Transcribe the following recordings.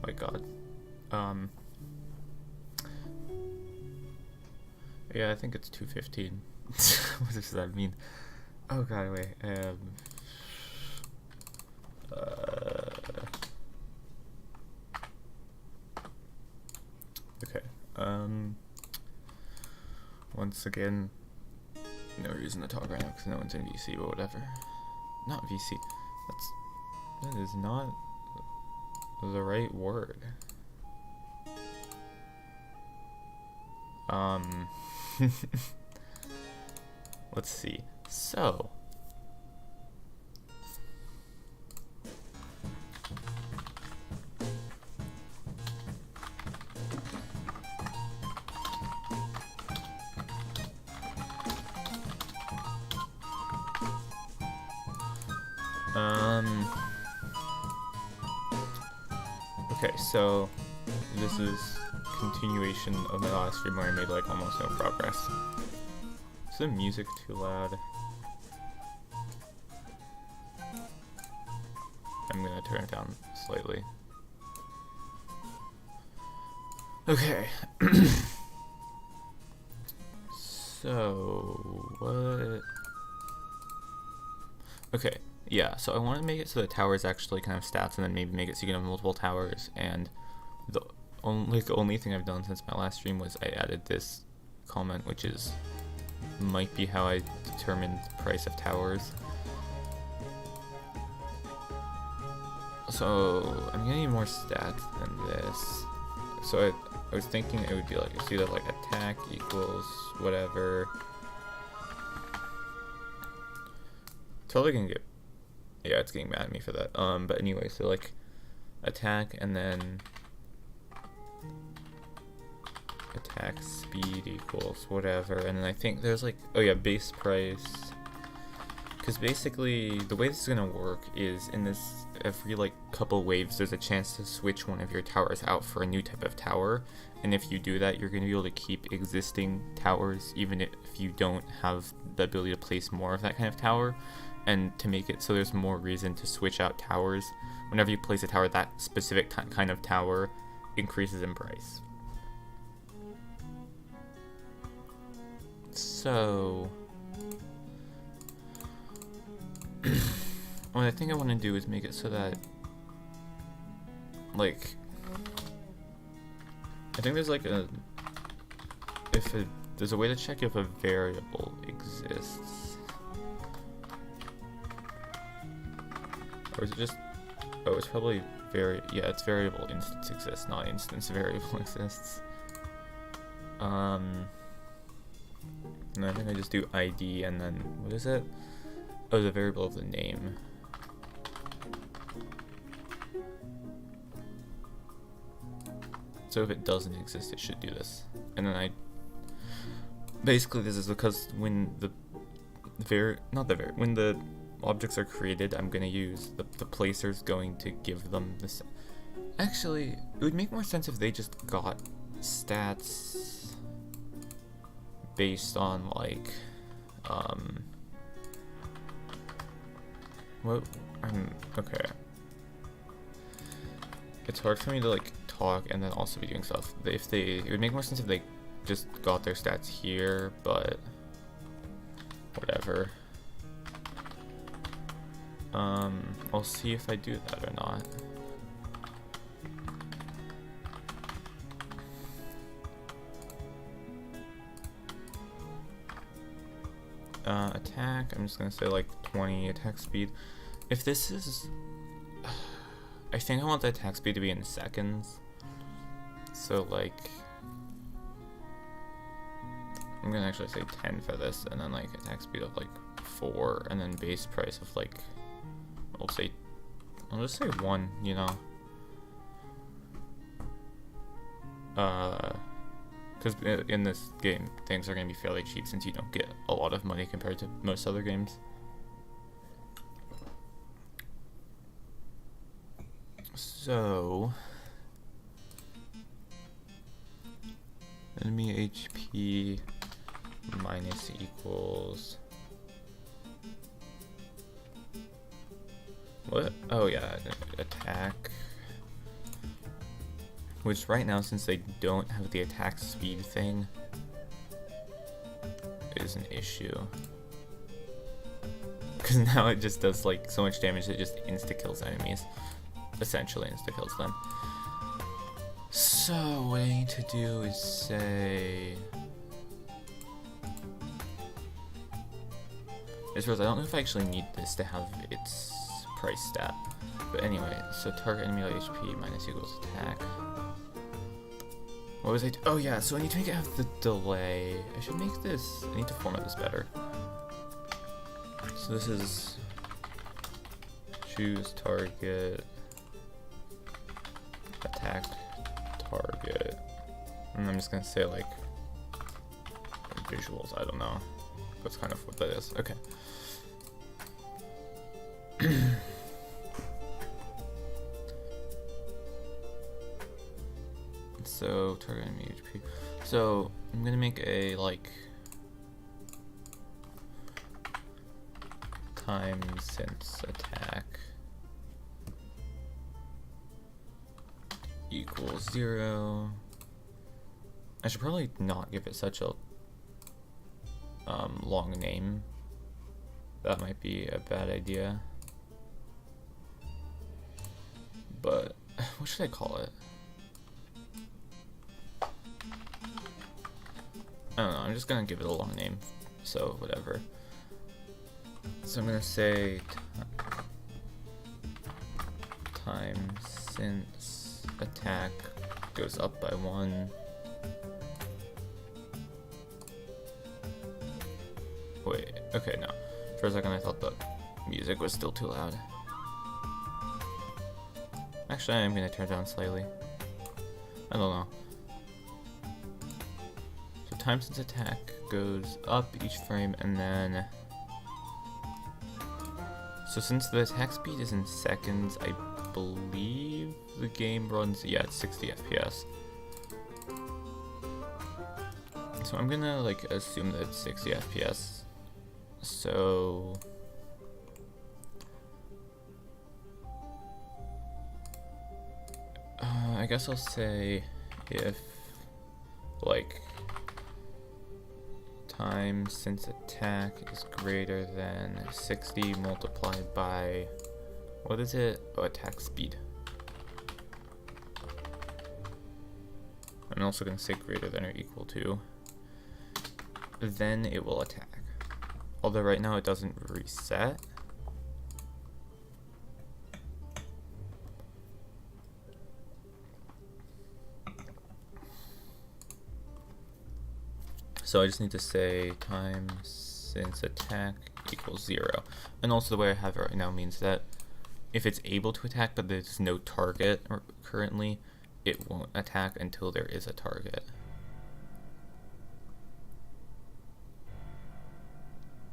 my god. Um, yeah, I think it's 2:15. What does that mean? Oh god, wait. Okay. Once again, no reason to talk right now because no one's in VC, but whatever. Not VC. That is not the right word. Let's see. So, okay, so this is continuation of my last stream where I made like almost no progress. Is the music too loud? I'm gonna turn it down slightly. Okay. So, what? Okay, yeah, so I want to make it so the towers actually can have stats and then maybe make it so you can have multiple towers, and the only thing I've done since my last stream was I added this comment, which might be how I determined the price of towers. So I'm gonna need more stats than this. So I was thinking it would be like, it's either like attack equals whatever. Totally gonna get, yeah, it's getting mad at me for that. But anyway, so like attack and then attack speed equals whatever, and then I think there's like, oh yeah, base price. Because basically the way this is gonna work is in this, every like couple waves there's a chance to switch one of your towers out for a new type of tower, and if you do that you're going to be able to keep existing towers even if you don't have the ability to place more of that kind of tower. And to make it so there's more reason to switch out towers, whenever you place a tower, that specific kind of tower increases in price. So what I think I want to do is make it so that, like, I think there's like there's a way to check if a variable exists. Or is it just, oh, it's probably yeah, it's variable instance exists, not instance variable exists. And I think I just do ID and then, what is it? Oh, the variable of the name. So if it doesn't exist, it should do this. And then basically this is because when when the objects are created, I'm gonna use the placer's going to give them this. Actually, it would make more sense if they just got stats based on like, what? Okay. It's hard for me to like talk and then also be doing stuff. It would make more sense if they just got their stats here, but whatever. I'll see if I do that or not. Attack, I'm just gonna say like 20 attack speed. If this is, I think I want the attack speed to be in seconds. So like, I'm gonna actually say 10 for this, and then like attack speed of like 4, and then base price of like, I'll just say 1, you know. Because in this game, things are going to be fairly cheap since you don't get a lot of money compared to most other games. So, enemy HP minus equals, what? Oh yeah, attack Which right now, since they don't have the attack speed thing, is an issue. Because now it just does like so much damage, it just insta-kills enemies. Essentially insta-kills them. So what I need to do is say... I don't know if I actually need this to have its price stat. But anyway, so target enemy HP minus equals attack. What was I? Oh yeah, so I need to make it have the delay. I should make this. I need to format this better. So this is choose target, attack target, and I'm just gonna say like visuals. I don't know. That's kind of what that is. Okay. So target enemy HP. So I'm gonna make a like time since attack equals 0. I should probably not give it such a long name. That might be a bad idea. But what should I call it? I don't know, I'm just gonna give it a long name, so whatever. So I'm gonna say time since attack goes up by 1. Wait, okay, no. For a second I thought the music was still too loud. Actually, I'm gonna turn it down slightly. I don't know. So time since attack goes up each frame, and then... So since the attack speed is in seconds, I believe the game runs, yeah, it's 60 FPS. So I'm gonna like assume that it's 60 FPS. So... I guess I'll say if like time since attack is greater than 60 multiplied by, what is it? Oh, attack speed. I'm also going to say greater than or equal to, then it will attack. Although right now it doesn't reset. So I just need to say time since attack equals 0. And also the way I have it right now means that if it's able to attack but there's no target currently, it won't attack until there is a target.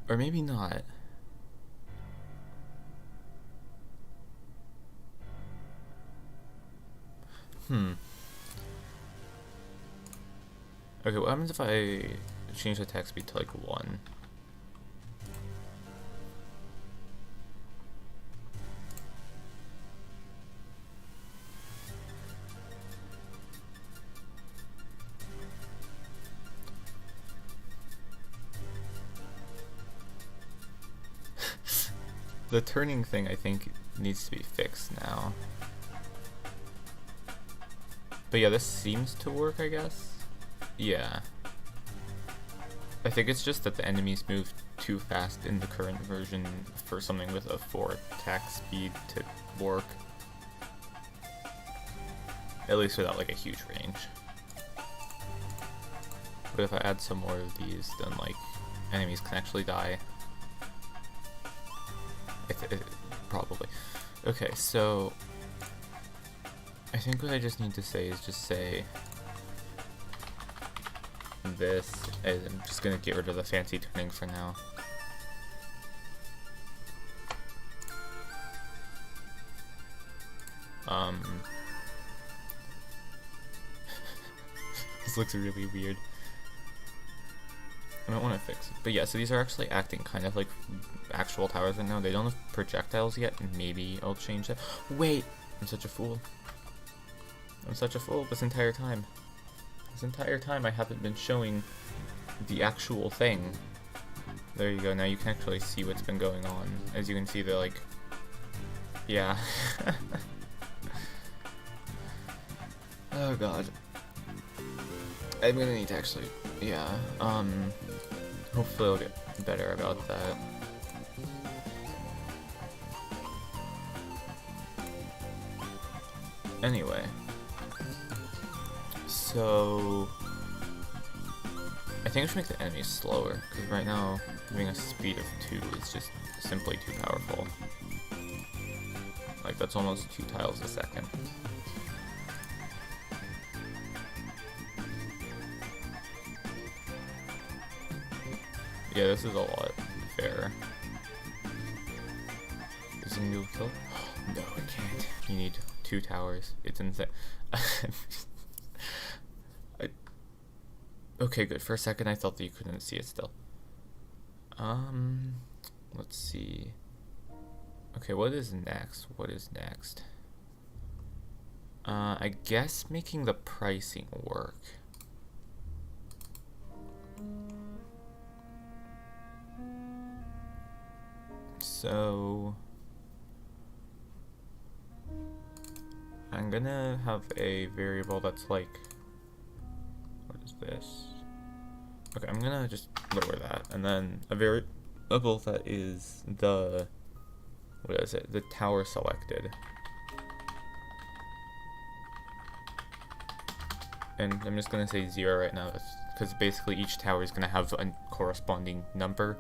Or maybe not. Okay, what happens if I change the attack speed to like 1? The turning thing, I think, needs to be fixed now. But yeah, this seems to work, I guess. Yeah. I think it's just that the enemies move too fast in the current version for something with a 4 attack speed to work. At least without like a huge range. But if I add some more of these, then like enemies can actually die. Probably. Okay, so I think what I just need to say is just say this, and I'm just gonna get rid of the fancy turning for now. This looks really weird. I don't want to fix it. But yeah, so these are actually acting kind of like actual towers right now. They don't have projectiles yet. Maybe I'll change that. Wait! I'm such a fool. I'm such a fool this entire time. This entire time I haven't been showing the actual thing. There you go, now you can actually see what's been going on. As you can see, they're like... Yeah. Oh god. I'm gonna need to actually... Yeah, hopefully I'll get better about that. Anyway. So... I think I should make the enemies slower, because right now, having a speed of 2 is just simply too powerful. Like, that's almost 2 tiles a second. Yeah, this is a lot fairer. Is it gonna kill? No, it can't. You need 2 towers. It's insane. Okay, good. For a second, I thought that you couldn't see it still. Let's see. Okay, what is next? What is next? I guess making the pricing work. So I'm gonna have a variable that's like, what is this? Okay, I'm gonna just lower that, and then a variable that is the, what is it? The tower selected. And I'm just gonna say 0 right now, because basically each tower is gonna have a corresponding number.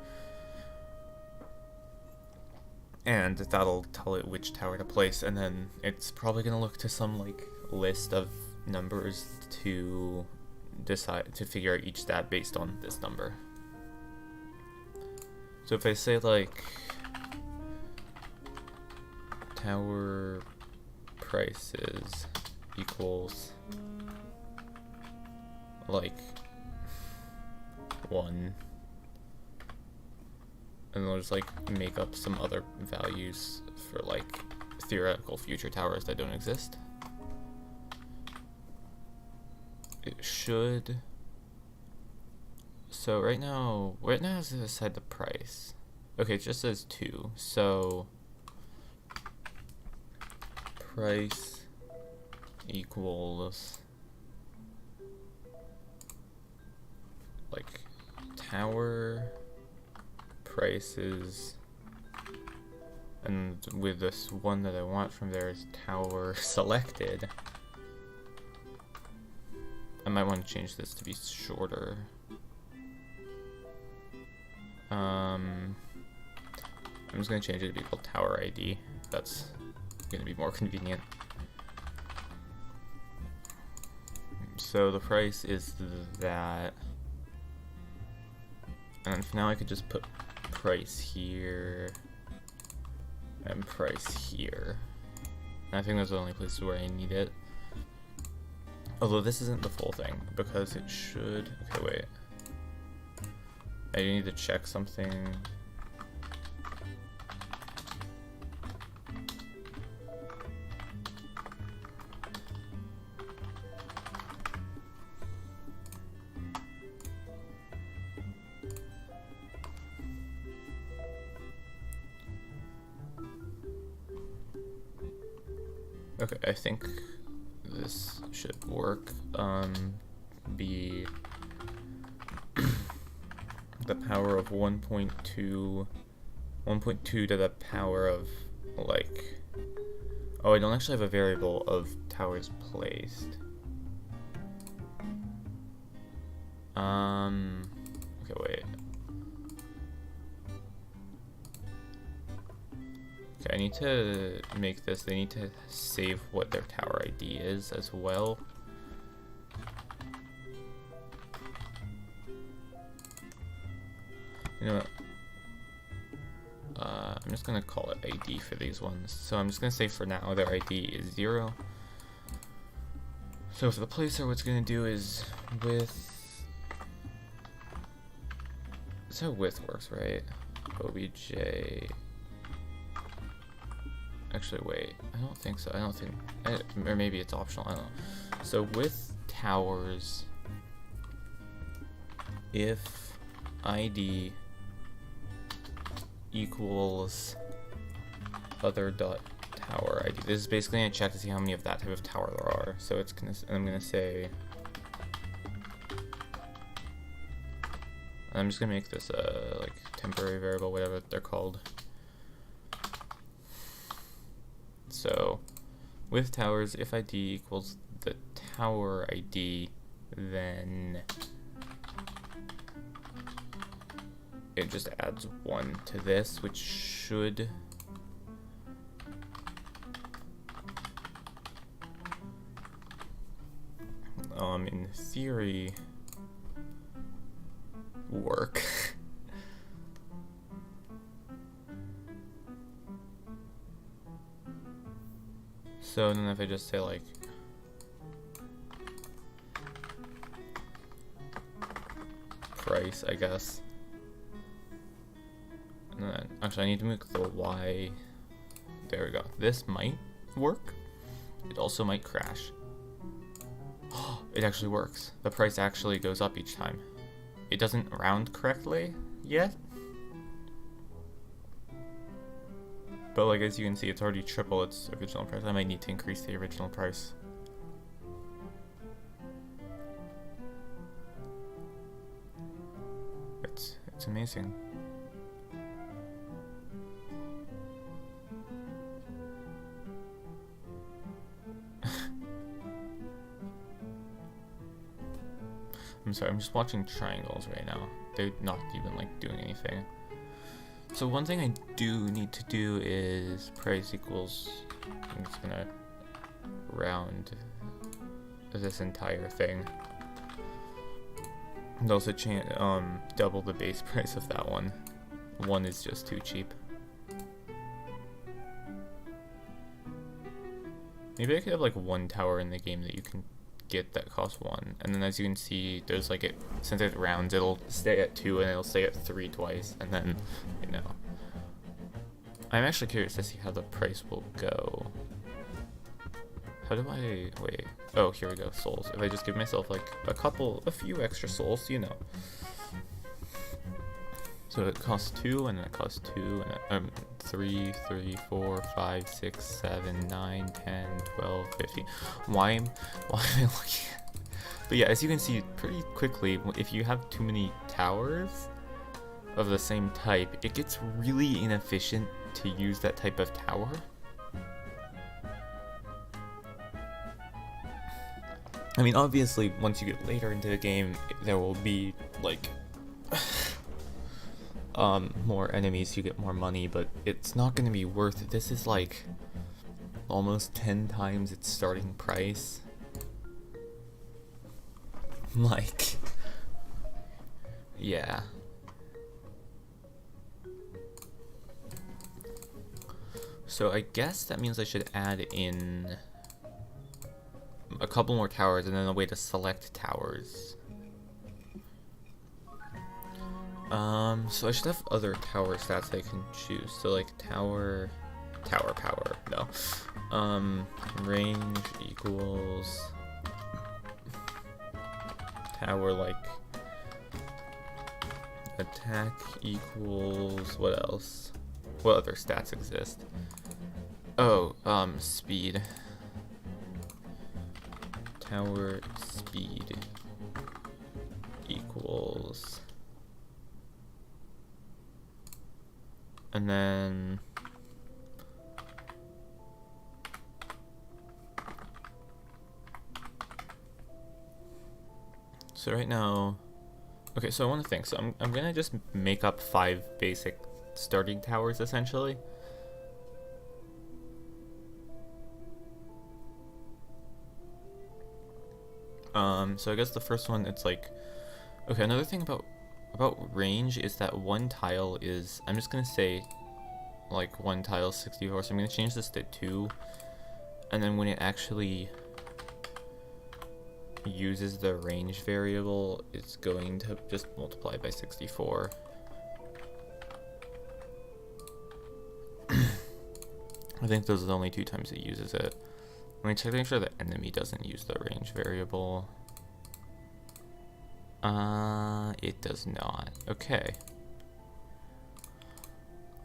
And that'll tell it which tower to place, and then it's probably gonna look to some like list of numbers to decide to figure out each stat based on this number. So if I say like tower prices equals like 1. And they'll just like make up some other values for like theoretical future towers that don't exist. It should. So right now it has to decide the price. Okay, it just says 2. So price equals like tower prices, and with this one that I want from there is tower selected. I might want to change this to be shorter. I'm just gonna change it to be called tower ID. That's gonna be more convenient. So the price is that, and for now I could just put price here and price here. And I think those are the only places where I need it. Although this isn't the full thing, because it should... Okay, wait. I need to check something. Okay, I think this should work. Be the power of 1.2 to the power of like, oh, I don't actually have a variable of towers placed. Okay, wait. Okay, I need to make this, they need to save what their tower ID is as well. You know what? I'm just gonna call it ID for these ones. So I'm just gonna say for now their ID is 0. So for the placer, what's gonna do is width. That's how width works, right? OBJ. Actually, wait. I don't think so. I don't think... or maybe it's optional. I don't know. So with towers, if ID equals other dot tower ID. This is basically going to check to see how many of that type of tower there are. So it's going to... I'm going to say... I'm just going to make this a like temporary variable, whatever they're called. So with towers, if ID equals the tower ID, then it just adds 1 to this, which should in theory work. So then if I just say like price, I guess. And then actually I need to make the Y. There we go. This might work. It also might crash. It actually works. The price actually goes up each time. It doesn't round correctly yet. But like as you can see, it's already triple its original price. I might need to increase the original price. It's amazing. I'm sorry, I'm just watching triangles right now. They're not even like doing anything. So one thing I do need to do is price equals, I'm just gonna round this entire thing. And also double the base price of that one. One is just too cheap. Maybe I could have like one tower in the game that you can get that costs 1, and then as you can see, there's like since it rounds, it'll stay at 2 and it'll stay at 3 twice, and then I'm actually curious to see how the price will go. How do I wait? Oh, here we go. Souls. If I just give myself like a few extra souls, So it costs 2, and then it costs 2, and 3, 4, 5, 6, 7, 9, 10, 12, 15. Why am I looking at? But yeah, as you can see pretty quickly, if you have too many towers of the same type, it gets really inefficient to use that type of tower. I mean, obviously, once you get later into the game, there will be like more enemies, you get more money, but it's not going to be worth it. This is like almost 10 times its starting price. Like, yeah. So I guess that means I should add in a couple more towers and then a way to select towers. So I should have other tower stats I can choose. So like tower power, no. Range equals tower like attack equals what else? What other stats exist? Oh, speed. Tower speed equals, and then so right now, okay, so I want to think. So I'm gonna just make up 5 basic starting towers essentially. So I guess the first one, it's like, okay, another thing about range is that one tile is, I'm just gonna say like one tile is 64, so I'm gonna change this to 2, and then when it actually uses the range variable, it's going to just multiply by 64. I think those are the only 2 times it uses it. Let me check to make sure the enemy doesn't use the range variable. It does not. Okay.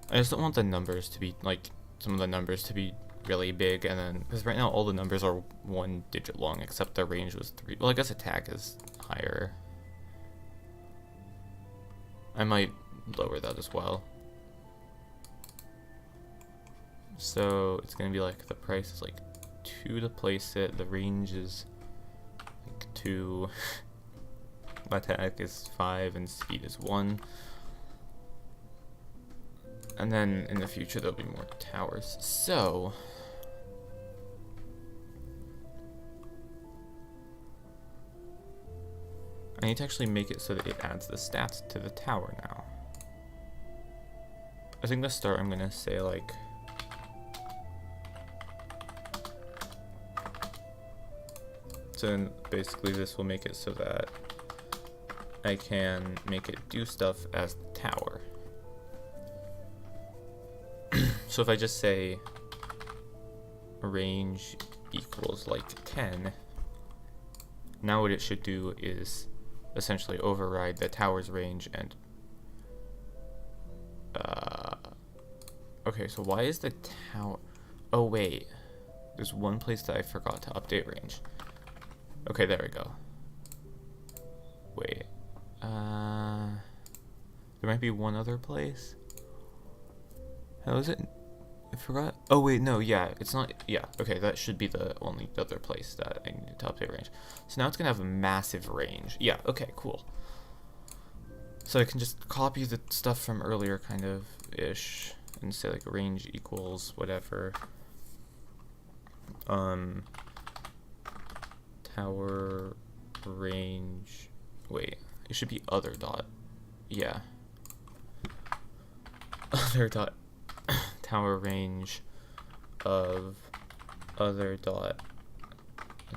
I just don't want the numbers to be, like, some of the numbers to be really big, and then, because right now all the numbers are 1 digit long, except the range was 3. Well, I guess attack is higher. I might lower that as well. So it's gonna be like the price is like 2 to place it, the range is like 2, attack is 5, and speed is 1. And then in the future there'll be more towers. So I need to actually make it so that it adds the stats to the tower now. I think to start I'm gonna say like so then basically this will make it so that I can make it do stuff as the tower. So if I just say range equals like 10, now what it should do is essentially override the tower's range and okay, so why is the tower, oh wait, there's one place that I forgot to update range. Okay, there we go. Wait, there might be one other place. How is it? I forgot. Oh wait, no, yeah, it's not. Yeah, okay, that should be the only other place that I needed to update range. So now it's gonna have a massive range. Yeah, okay, cool. So I can just copy the stuff from earlier, kind of ish, and say like range equals whatever. Tower range. Wait, it should be other dot. Yeah. Other dot. Tower range of other dot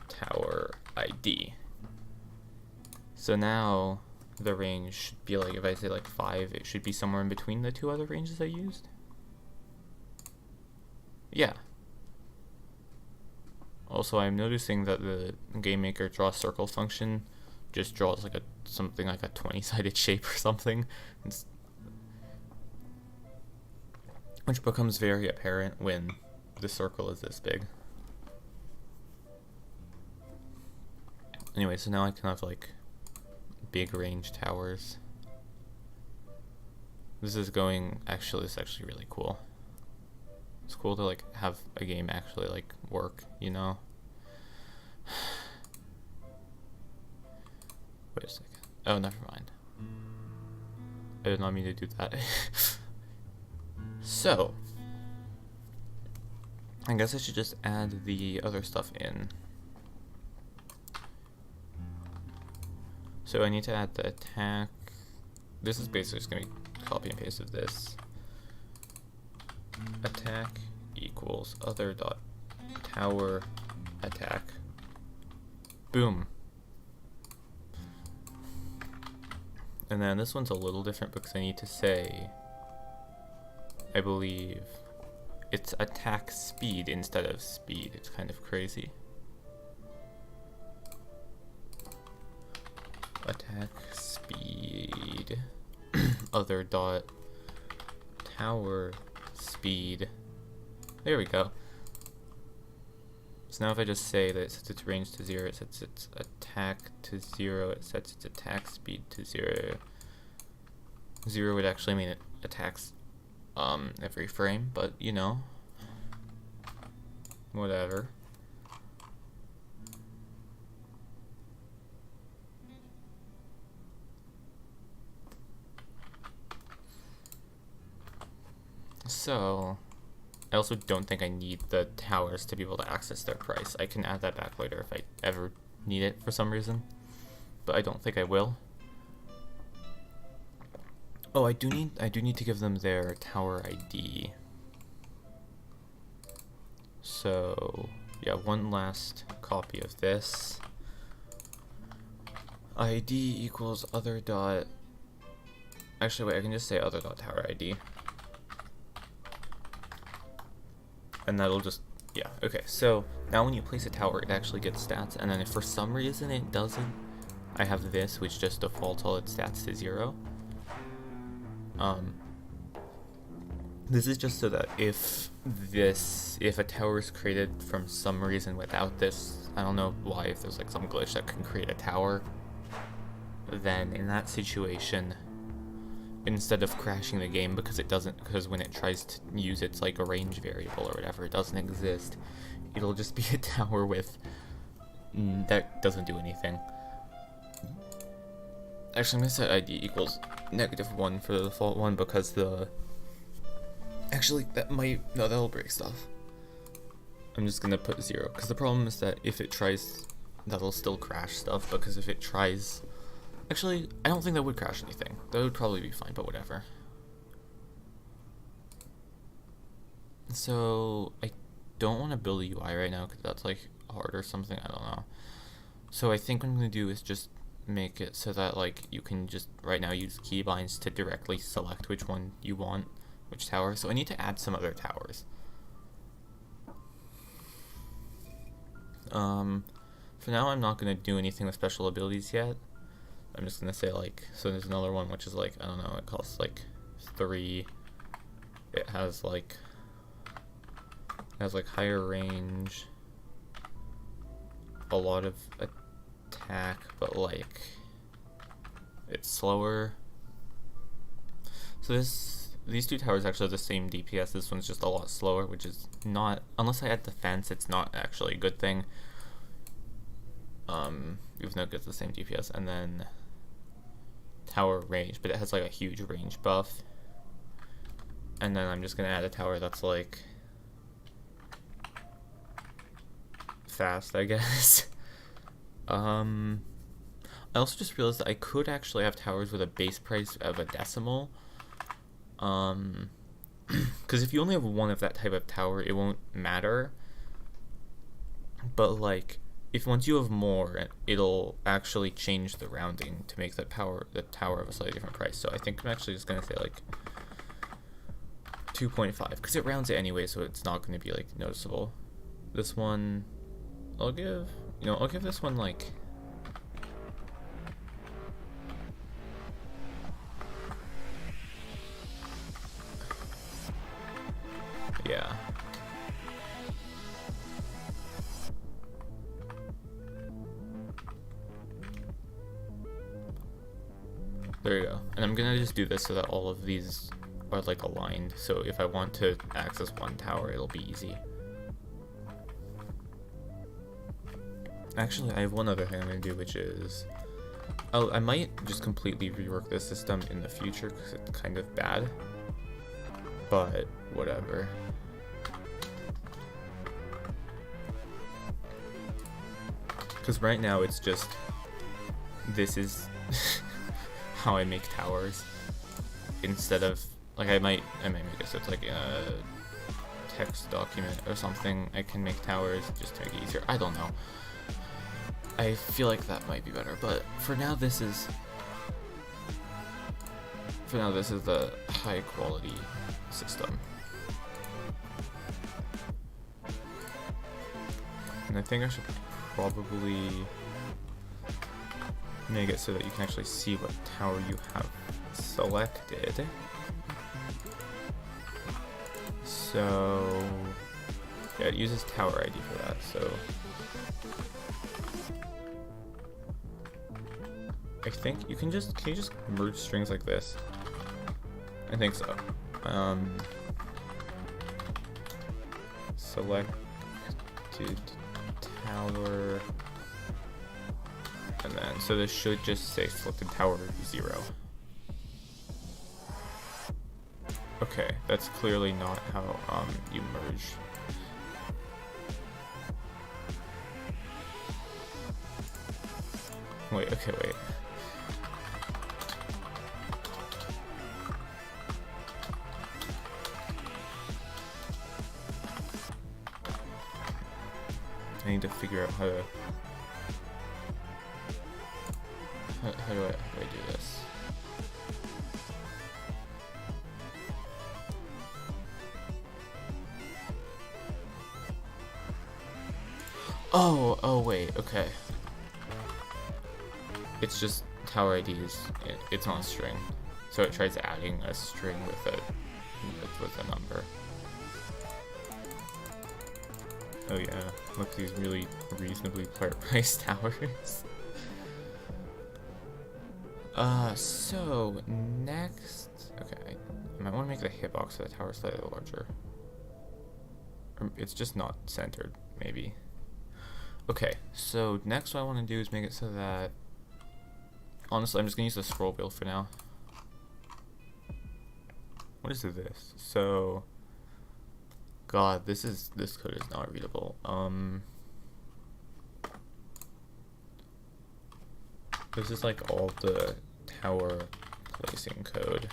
tower ID. So now the range should be like, if I say like 5, it should be somewhere in between the 2 other ranges I used. Yeah. Also, I'm noticing that the GameMaker draw circle function just draws like something like a 20-sided shape or something. Which becomes very apparent when the circle is this big. Anyway, so now I can have like big range towers. This is actually really cool. It's cool to like have a game actually like work, you know? Wait a second. Oh, never mind. I did not mean to do that. So, I guess I should just add the other stuff in. So I need to add the attack. This is basically just going to be copy and paste of this. Attack equals other dot tower attack. Boom. And then this one's a little different because I need to say, I believe it's attack speed instead of speed. It's kind of crazy. Attack speed other dot tower speed. There we go. So now if I just say that it sets its range to 0, it sets its attack to 0, it sets its attack speed to 0. 0 would actually mean it attacks every frame, but you know, whatever. So I also don't think I need the towers to be able to access their price. I can add that back later if I ever need it for some reason, but I don't think I will. Oh, I do need to give them their tower ID. So yeah, one last copy of this. ID equals other dot. Actually, wait, I can just say other dot tower ID. and that'll just, yeah, okay. So now when you place a tower, it actually gets stats, and then if for some reason it doesn't, I have this, which just defaults all its stats to 0. This is just so that if a tower is created from some reason without this, I don't know why, if there's like some glitch that can create a tower, then in that situation, instead of crashing the game because when it tries to use its like a range variable or whatever, it doesn't exist, it'll just be a tower with that doesn't do anything. Actually, I'm gonna set ID equals -1 for the default one, because actually that'll break stuff. I'm just gonna put 0, because the problem is that if it tries, that'll still crash stuff, because if it tries, actually, I don't think that would crash anything. That would probably be fine, but whatever. So I don't want to build a UI right now, because that's like hard or something, I don't know. So I think what I'm gonna do is just make it so that like you can just right now use keybinds to directly select which one you want, which tower. So I need to add some other towers. For now I'm not going to do anything with special abilities yet. I'm just going to say like, so there's another one which is like, I don't know, it costs like 3. It has like higher range, a lot of attack, but like it's slower. So these two towers actually have the same DPS. This one's just a lot slower, which is not, unless I add defense, it's not actually a good thing. Even though it gets the same DPS, and then tower range, but it has like a huge range buff. And then I'm just gonna add a tower that's like fast, I guess. I also just realized that I could actually have towers with a base price of a decimal. Because if you only have one of that type of tower, it won't matter. But like, if once you have more, it'll actually change the rounding to make the tower of a slightly different price. So I think I'm actually just gonna say like 2.5, because it rounds it anyway, so it's not gonna be like noticeable. This one, I'll give this one like, yeah. There you go. And I'm gonna just do this so that all of these are like aligned. So if I want to access one tower, it'll be easy. Actually, I have one other thing I'm gonna do, which is, I might just completely rework this system in the future because it's kind of bad. But whatever. Because right now it's just, this is how I make towers, instead of like I might make it so it's like a text document or something. I can make towers just to make it easier. I don't know. I feel like that might be better, but for now this is the high quality system. And I think I should probably make it so that you can actually see what tower you have selected. So yeah, it uses tower ID for that. So I think you can you just merge strings like this? I think so. Selected tower, and then so this should just say selected tower 0. Okay, that's clearly not how you merge. Wait, okay, wait. I need to figure out how do I do this? Oh wait, okay. It's just tower ID is, it's not a string. So it tries adding a string with a number. Oh yeah, look at these really reasonably priced towers. So next, okay, I might want to make the hitbox of the tower slightly larger. Or it's just not centered, maybe. Okay, so next what I want to do is make it so that, honestly, I'm just gonna use the scroll wheel for now. What is this? So, God, this code is not readable. This is like all the tower placing code.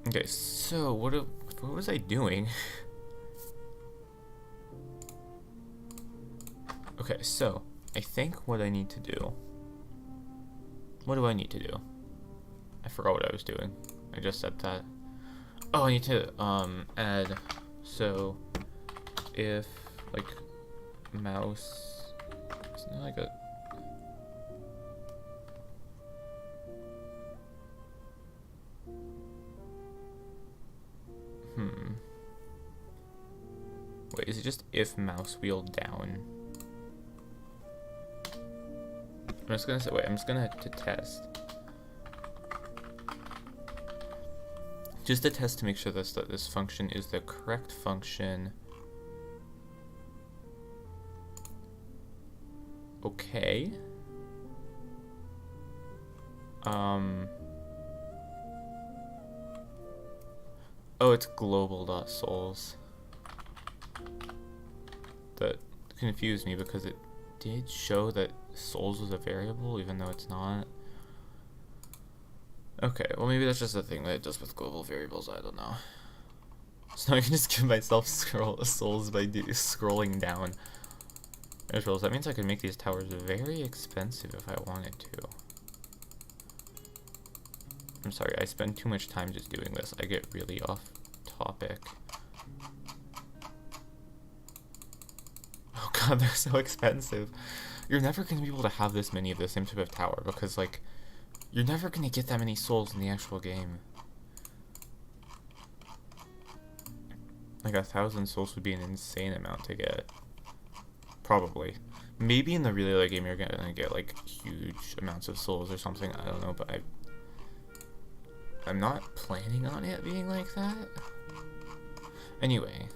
Okay, so what was I doing? Okay, so I think what I need to do. What do I need to do? I forgot what I was doing. I just said that. Oh, I need to add. So if like mouse, isn't it like a wait, is it just if mouse wheel down? I'm just gonna say, wait, I'm just gonna to test. Just to test to make sure that this function is the correct function. Okay. Oh, it's global.souls. That confused me because it did show that souls was a variable, even though it's not. Okay, well maybe that's just a thing that it does with global variables, I don't know. So now I can just give myself souls by scrolling down. That means I can make these towers very expensive if I wanted to. I'm sorry, I spend too much time just doing this. I get really off topic. Oh god, they're so expensive. You're never going to be able to have this many of the same type of tower because, like, you're never going to get that many souls in the actual game. Like, 1,000 souls would be an insane amount to get. Probably. Maybe in the really late game you're going to get, like, huge amounts of souls or something. I don't know, but I'm not planning on it being like that. Anyway.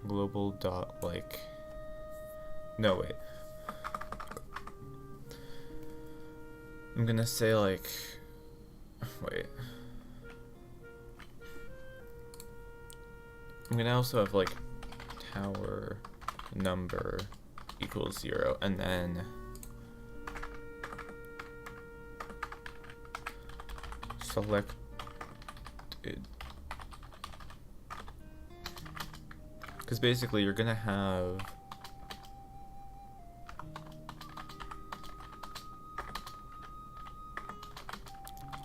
Global dot, like... No, wait. I'm gonna say, like... Wait. I'm gonna also have, like, tower number equals 0, and then... selected. Because basically you're gonna have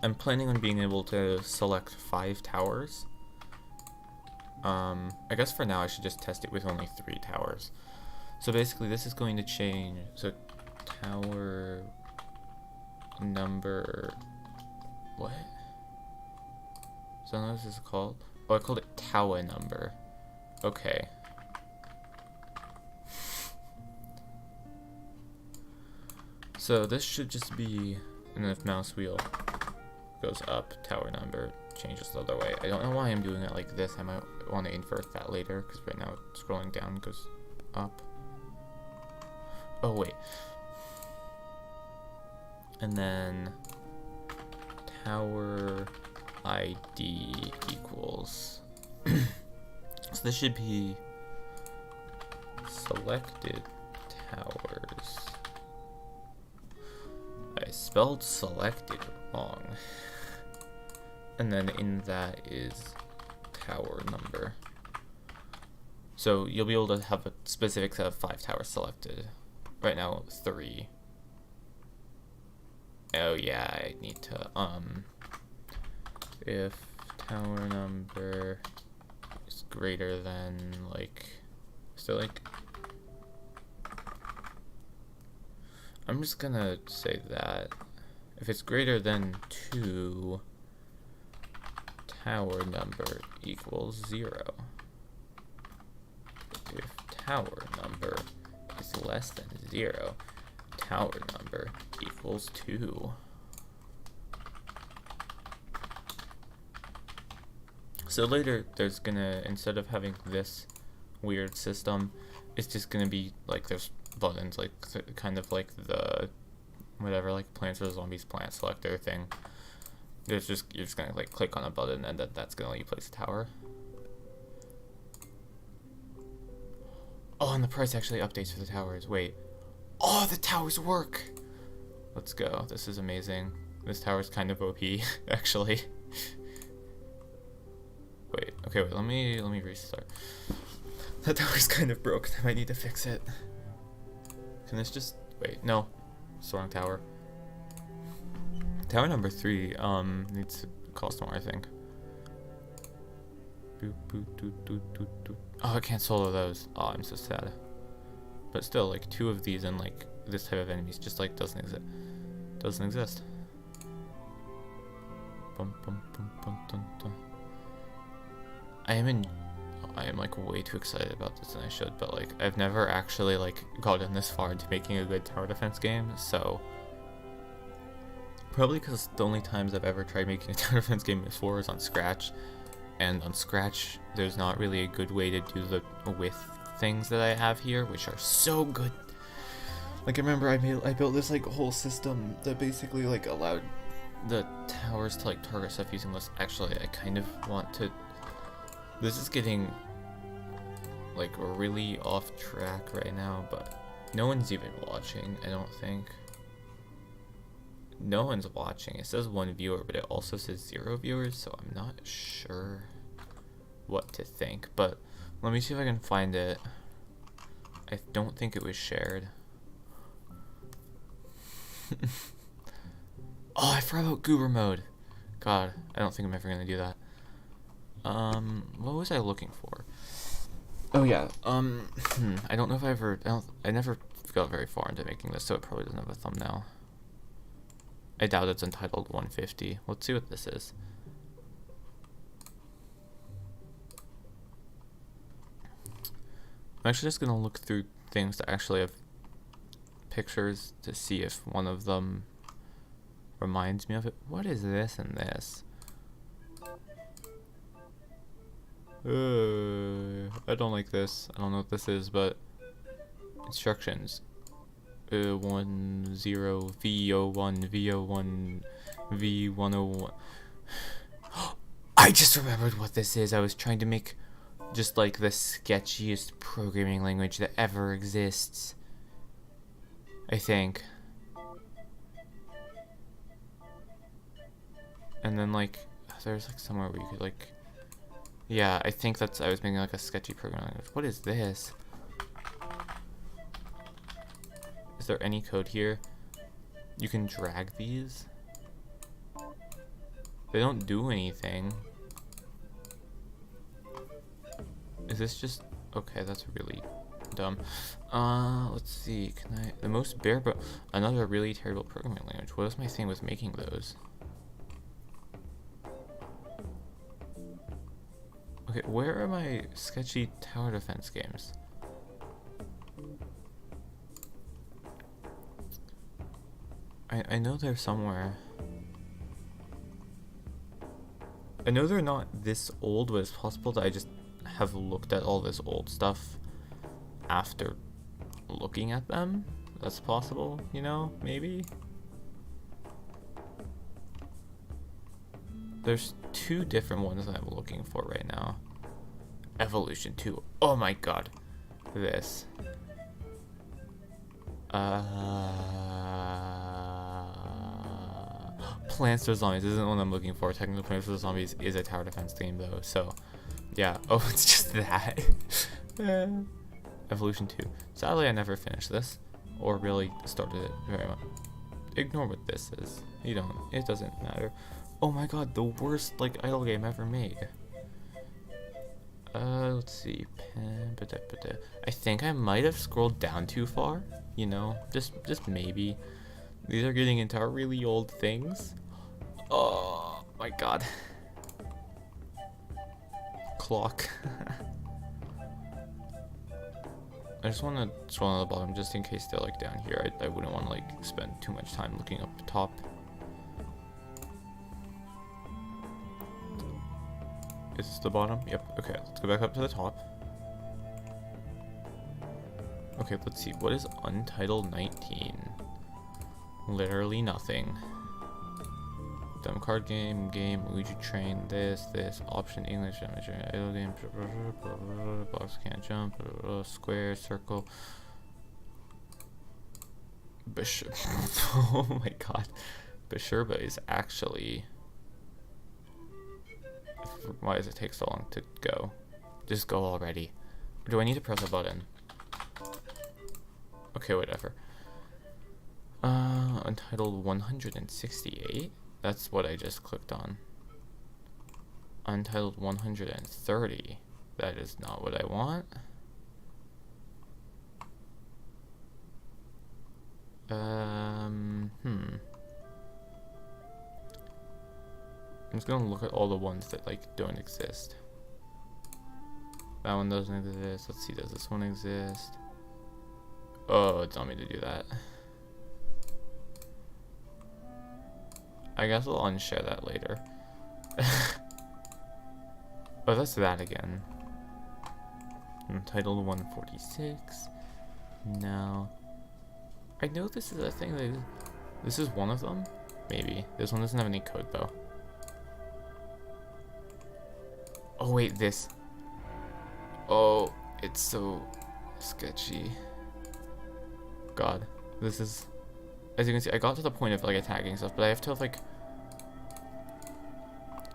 I'm planning on being able to select 5 towers. I guess for now I should just test it with only 3 towers. So basically this is going to change, so tower number, what? So what is this called? Oh, I called it tower number. Okay. So this should just be, and then if mouse wheel goes up, tower number changes the other way. I don't know why I'm doing it like this. I might want to invert that later, because right now scrolling down goes up. Oh wait. And then tower ID equals so this should be selected towers. I spelled selected wrong. And then in that is tower number. So you'll be able to have a specific set of 5 towers selected. Right now 3. Oh yeah, I need to if tower number is greater than, like, so like, I'm just gonna say that if it's greater than 2, tower number equals 0. If tower number is less than 0, tower number equals 2. So later, there's gonna, instead of having this weird system, it's just gonna be like there's buttons, like kind of like the whatever, like Plants vs Zombies plant selector thing. There's just, you're just gonna like click on a button and that's gonna let you place a tower. Oh, and the price actually updates for the towers. Wait. Oh, the towers work! Let's go. This is amazing. This tower's kind of OP, actually. Wait, okay, wait, let me restart. That tower's kind of broke. I might need to fix it. Can this just, wait, no. It's the wrong tower. Tower number 3, needs to cost more, I think. Oh, I can't solo those. Oh, I'm so sad. But still, like, 2 of these and, like, this type of enemies just, like, doesn't exist. Bum, bum, bum, bum, dun, dun. I am like way too excited about this than I should, but like I've never actually like gotten this far into making a good tower defense game, so probably because the only times I've ever tried making a tower defense game before is on Scratch, and on Scratch there's not really a good way to do the width things that I have here, which are so good. Like I remember I built this like whole system that basically like allowed the towers to like target stuff using this. Actually, I kind of want to. This is getting like really off track right now, but no one's even watching, I don't think. No one's watching. It says 1 viewer, but it also says 0 viewers, so I'm not sure what to think. But let me see if I can find it. I don't think it was shared. Oh, I forgot about Goober mode. God, I don't think I'm ever gonna do that. What was I looking for? Oh yeah, I don't know if I never got very far into making this, so it probably doesn't have a thumbnail. I doubt it's entitled 150. Let's see what this is. I'm actually just gonna look through things that actually have pictures to see if one of them reminds me of it. What is this and this? I don't like this. I don't know what this is, but instructions. 10 V01 V01 V101. I just remembered what this is. I was trying to make just like the sketchiest programming language that ever exists, I think. And then like there's like somewhere where you could like, yeah, I think that's, I was making like a sketchy programming language. What is this? Is there any code here? You can drag these? They don't do anything. Is this just, okay, that's really dumb. Let's see, can I, the most bare, but another really terrible programming language. What is my thing with making those? Okay, where are my sketchy tower defense games? I know they're somewhere. I know they're not this old, but it's possible that I just have looked at all this old stuff after looking at them. That's possible, you know, maybe? There's 2 different ones that I'm looking for right now. Evolution 2. Oh my god. This. Plants vs Zombies isn't what I'm looking for. Technically, Plants vs Zombies is a tower defense game though, so yeah. Oh, it's just that. Evolution 2. Sadly, I never finished this, or really started it very much. Ignore what this is. You don't. It doesn't matter. Oh my god, the worst, like, idle game ever made. Let's see. I think I might have scrolled down too far. You know, just maybe. These are getting into really old things. Oh my god. Clock. I just want to scroll on the bottom just in case they're like down here. I wouldn't want to like spend too much time looking up top. Is this the bottom? Yep. Okay, let's go back up to the top. Okay, let's see. What is Untitled 19? Literally nothing. Demo card game, Luigi train, this, option, English, idle game, box can't jump, square, circle. Bishop. Oh my god. Bishurba is actually... Why does it take so long to go? Just go already. Or do I need to press a button? Okay, whatever. Untitled 168? That's what I just clicked on. Untitled 130. That is not what I want. I'm just gonna look at all the ones that like don't exist. That one doesn't exist. Let's see, does this one exist? Oh, it's on me to do that. I guess I'll unshare that later. Oh, that's that again. Untitled 146. No. I know this is a thing that... This is one of them? Maybe. This one doesn't have any code though. Oh wait, this. Oh, it's so sketchy. God, this is... As you can see, I got to the point of like attacking stuff, but I have to have like...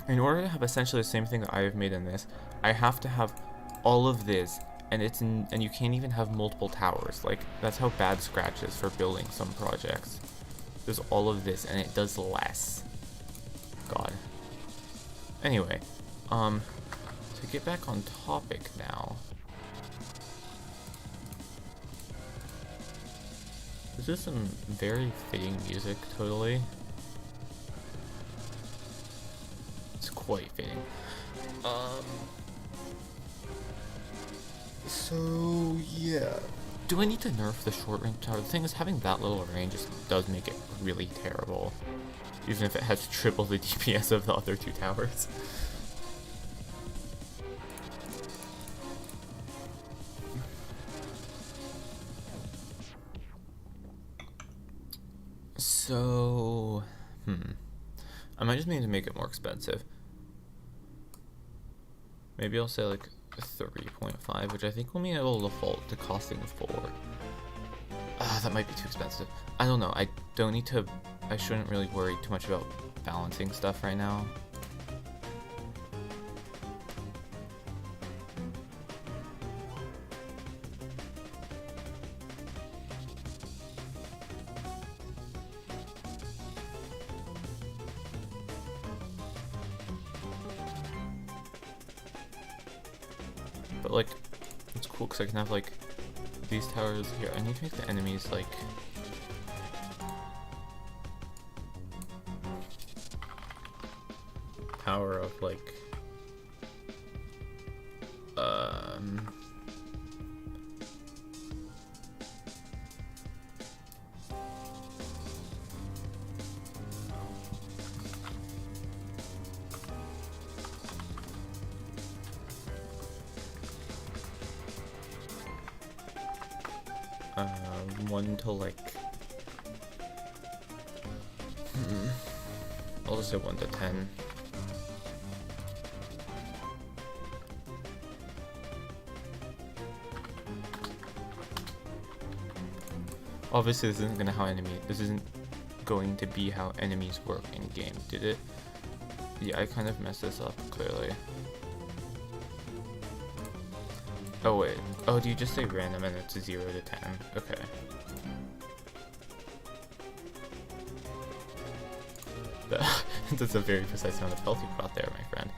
In order to have essentially the same thing that I have made in this, I have to have all of this, and it's in, and you can't even have multiple towers. Like, that's how bad Scratch is for building some projects. There's all of this, and it does less. God. Anyway, to get back on topic now. This is some very fitting music, totally. It's quite fitting. So yeah. Do I need to nerf the short range tower? The thing is, having that little range just does make it really terrible. Even if it has triple the DPS of the other two towers. So, I might just need to make it more expensive. Maybe I'll say like 3.5, which I think will mean it will default to costing 4. That might be too expensive. I don't know. I don't need to. I shouldn't really worry too much about balancing stuff right now. But like, it's cool because I can have like these towers here. I need to make the enemies like power of like one to like I'll just say 1 to 10. Obviously this isn't going to be how enemies work in game, did it? Yeah, I kind of messed this up clearly. Oh wait. Oh, do you just say random and it's 0 to 10? Okay. That's a very precise amount of health you got there, my friend.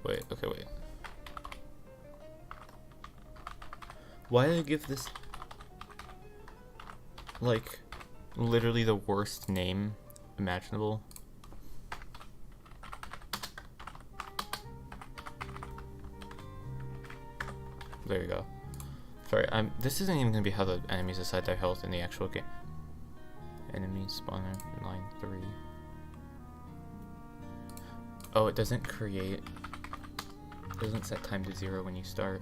Wait, okay, wait. Why did I give this, like, literally the worst name imaginable? There you go. Sorry, this isn't even gonna be how the enemies decide their health in the actual game. Enemies spawner line 3. Oh, it doesn't create. It doesn't set time to 0 when you start.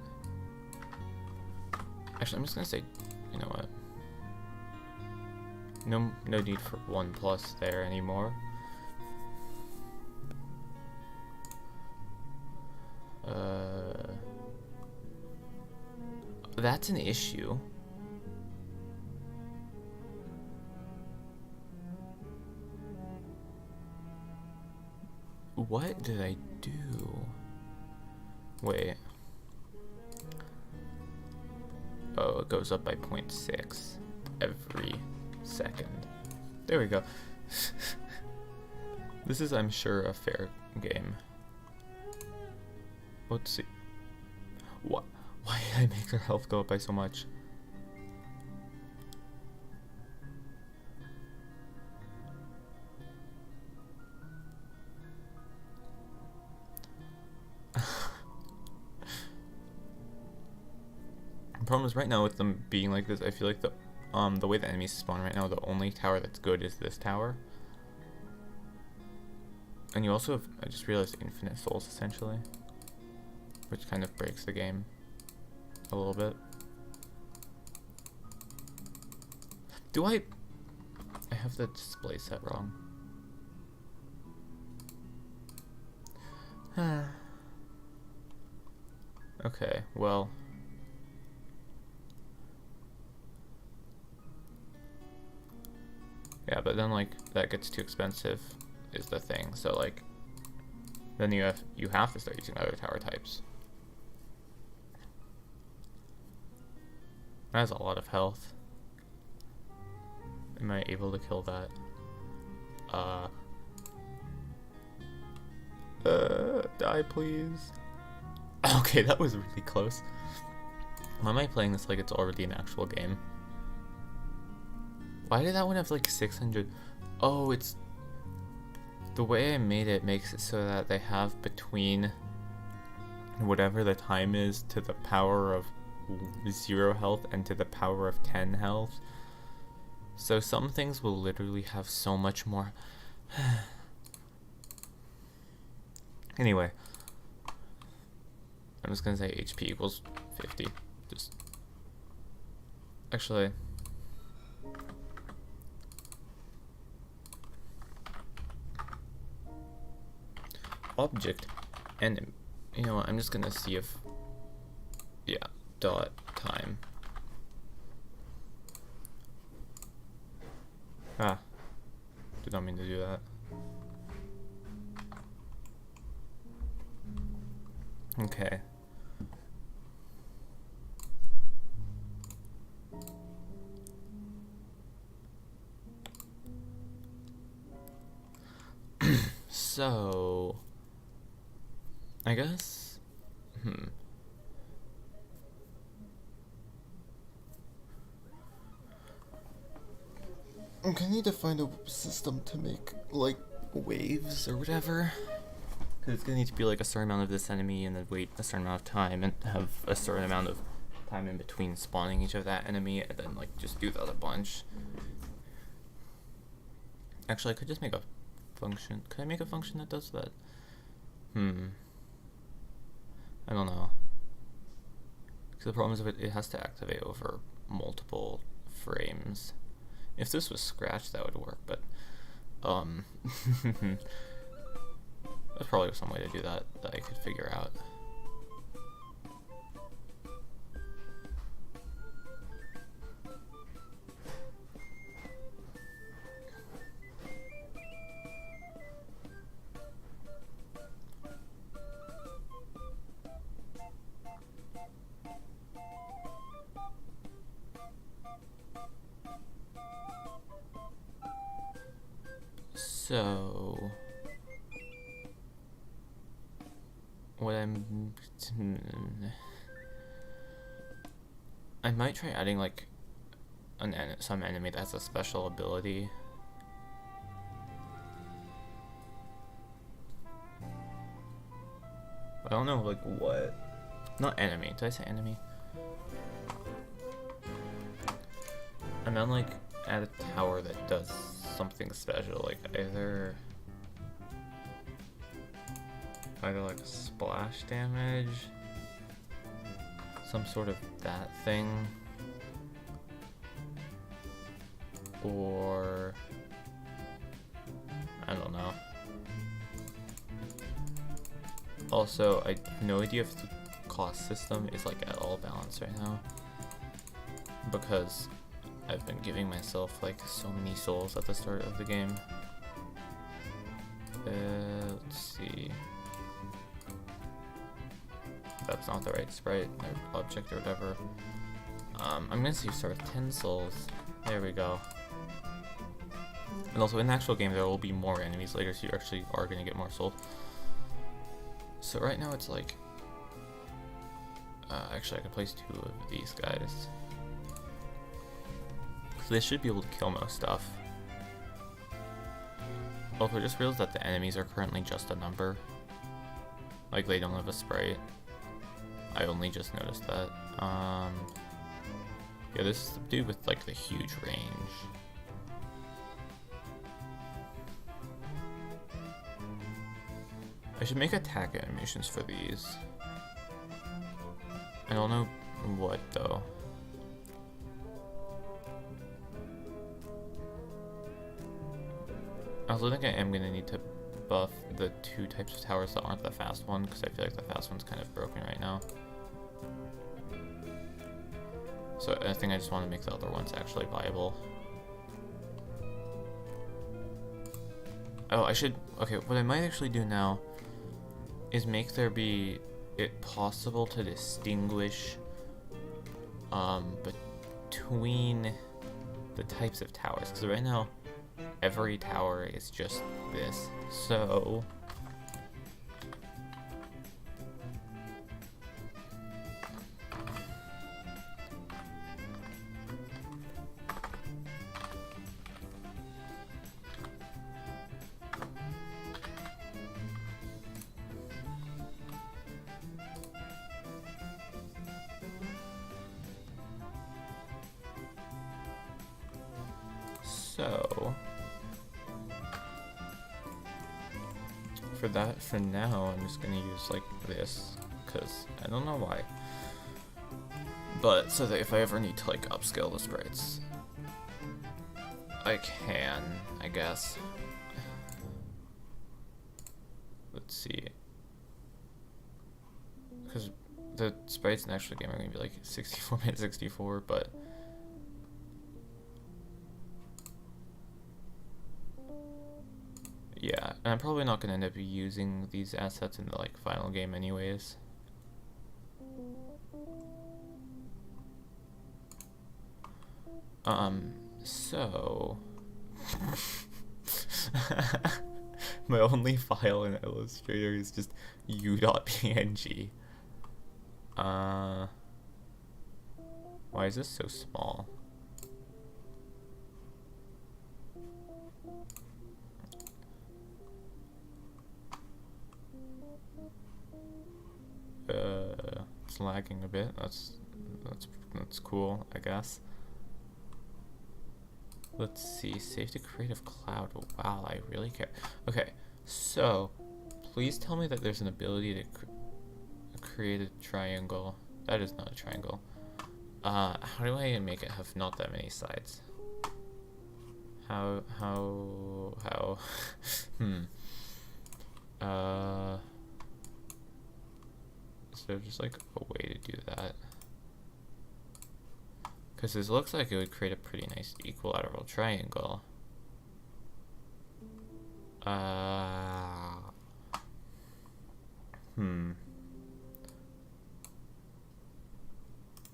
Actually, I'm just gonna say, you know what? No need for 1+ there anymore. That's an issue. What did I do? Wait. Oh, it goes up by 0.6 every second. There we go. This is, I'm sure, a fair game. Let's see. What? Why did I make her health go up by so much? The problem is right now with them being like this, I feel like the way the enemies spawn right now, the only tower that's good is this tower. And you also have, I just realized, infinite souls essentially, which kind of breaks the game a little bit. Do I have the display set wrong? Okay, well. Yeah, but then like that gets too expensive is the thing. So like then you have to start using other tower types. That has a lot of health. Am I able to kill that? Die please. Okay, that was really close. Why am I playing this like it's already an actual game? Why did that one have like 600? Oh, it's the way I made it makes it so that they have between whatever the time is to the power of 0 health and to the power of 10 health. So some things will literally have so much more. Anyway, I'm just gonna say HP equals 50. Just actually. Object, and you know what, I'm just gonna see if, yeah, dot time. Ah, did not mean to do that. Okay. So I guess, I'm gonna need to find a system to make, like, waves or whatever. Because it's gonna need to be, like, a certain amount of this enemy and then wait a certain amount of time and have a certain amount of time in between spawning each of that enemy and then, like, just do that a bunch. Actually, I could just make a function. Could I make a function that does that? I don't know. Because the problem is it has to activate over multiple frames. If this was Scratch, that would work, but there's probably some way to do that I could figure out. So, I might try adding like some enemy that has a special ability. I don't know like what. Not enemy. Did I say enemy? I meant like add a tower that does something special, like either like splash damage, some sort of that thing, or I don't know. Also, I have no idea if the cost system is like at all balanced right now, because I've been giving myself like so many souls at the start of the game. Let's see. That's not the right sprite or object or whatever. I'm gonna see start with 10 souls. There we go. And also in the actual game there will be more enemies later, so you actually are gonna get more souls. So right now it's like, actually I can place 2 of these guys. So they should be able to kill most stuff. Also, I just realized that the enemies are currently just a number. Like, they don't have a sprite. I only just noticed that. Yeah, this is the dude with, like, the huge range. I should make attack animations for these. I don't know what, though. I also think I am going to need to buff the 2 types of towers that aren't the fast one, because I feel like the fast one's kind of broken right now. So I think I just want to make the other ones actually viable. Oh, I should... Okay, what I might actually do now is make there be it possible to distinguish between the types of towers, because right now every tower is just this. So for that, for now, I'm just gonna use like this, because I don't know why. But so that if I ever need to like upscale the sprites, I can, I guess. Let's see. Because the sprites in the actual game are gonna be like 64 by 64, but yeah, and I'm probably not gonna end up using these assets in the like final game anyways. So my only file in Illustrator is just u.png. Why is this so small? It's lagging a bit. That's cool, I guess. Let's see, save to Creative Cloud. Wow, I really care. Okay, so Please tell me that there's an ability to create a triangle. That is not a triangle. How do I make it have not that many sides? How? Is there just like a way to do that? Because this looks like it would create a pretty nice equilateral triangle. I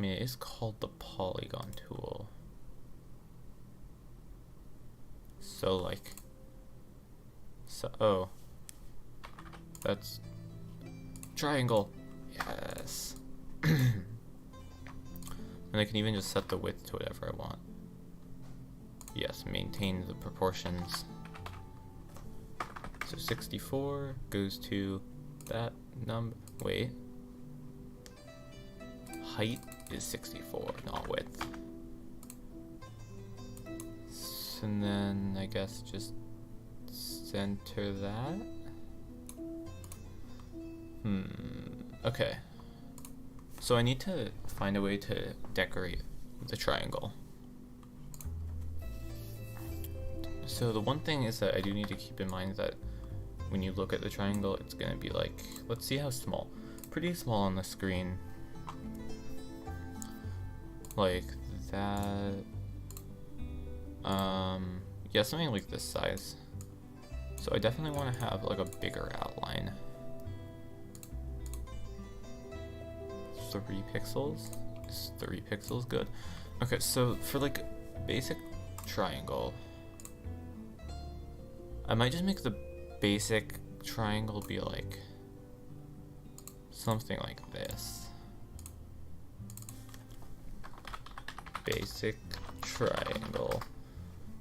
mean, it is called the polygon tool. So like, oh, that's triangle. Yes. And I can even just set the width to whatever I want. Yes, maintain the proportions. So 64 goes to that number. Wait. Height is 64, not width. And then I guess just center that. Okay. So I need to find a way to decorate the triangle. So the one thing is that I do need to keep in mind that when you look at the triangle, it's gonna be like, let's see how small. Pretty small on the screen. Like that. Yeah, something like this size. So I definitely want to have like a bigger outline. 3 pixels? Is 3 pixels good? Okay, so for like basic triangle, I might just make the basic triangle be like something like this. Basic triangle.